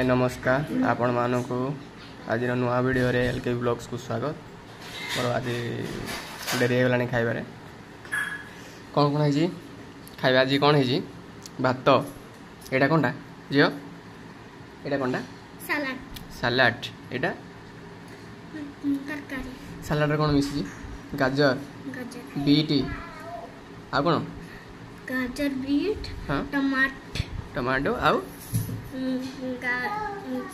नमस्कार आपण मानक आज नुआ वीडियो रे एलके ब्लॉग्स को स्वागत। मोर आज डेरी होगलानी खाइबार कौन कौन है खाइबा आज कौन है भात एटा कौनटा झील एटा कौनटा सलाड सलाड एटा तरकारी सलाड रे कौन मिसी गाजर गाजर बीट आ कौन गाजर बीट हाँ टमाटो आउ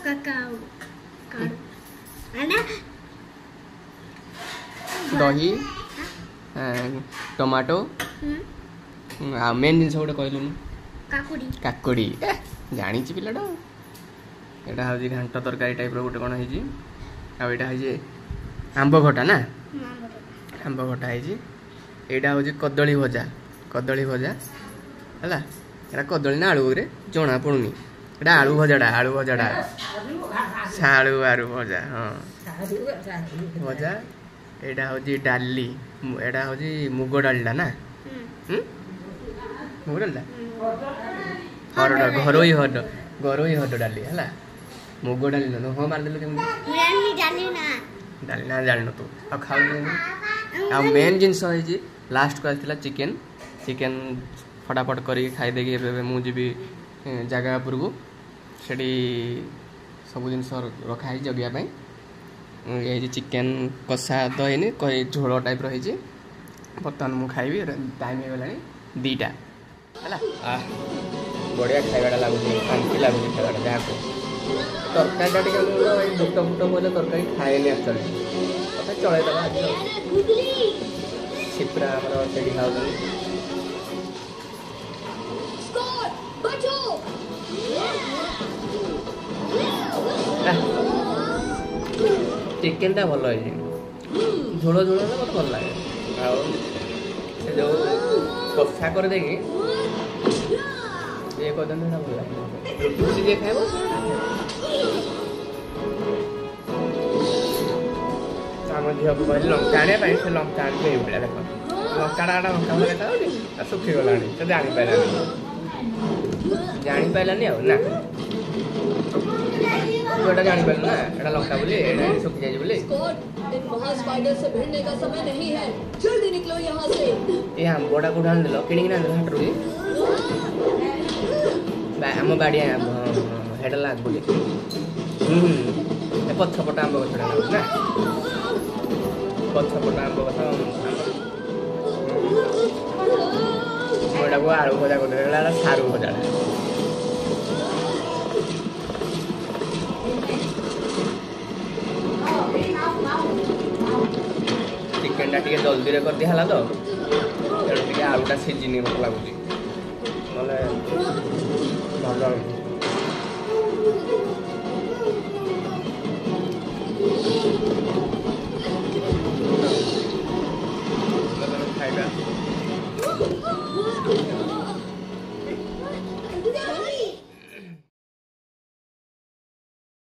काकाओ काडू दही टमाटो आ मेन जिन गोटे कहलु काकुड़ी काकुड़ी जानी पिलाटा एटा हूँ घांट तरकारी टाइप गोटे कौन है आटा है आंब खटा ना आंब खटा है यहाँ हूँ कदली भजा है एटा कदली ना आलू रे जना पड़ूनी एटा आलू भजाटा आलू भजा हाँ भजा यहाँ हूँ डाली एटा हूँ मुग डालटा ना मुग डालटा हरड घरोई हरड डाली है मुग डाली न हाँ मारदेलु केमती डाली ना जान तू आ खाऊ मेन जिनस लास्ट को आसाला चिकेन चिकेन फटाफट कर खाईदे मुझे जगह उपरकू से सब जिन रखाई जगियापाई ये चिकेन कषा तो है कई झोल टाइप रही बर्तमान मुझे खाइबी टाइम हो गला 2टा है बढ़िया खाइबाटा लगुच शांति लगुच खाइबाटा जहाँ को तरकारी बुट फुट बोले तरकारी खाएनि एक्चुअली तथा चलैदबा सिपरा से खाऊ चिकेन टा भल है झोल झोल मत भल लगे जो कषा कर देगी ये कर भल लगे रुटी खाइब आम झील को कहली लंका आने से लंका आने ये देख लंकाटा लंका भले देखा सुखीगला से जापारानी ना तो जापार ना एटा लंका बोली सुखी जाए बोली ये आंबटा कौट आन देल किण हाटरू आम बाड़ी हेडला बोली पछपट आंब गछटा ना पछपट आंब गछ को आलू भजा कर सारू भजा चिकेन टा जल्दी कर दिया तो तेणु आलूटा सीझिनी मत लगुच ना भल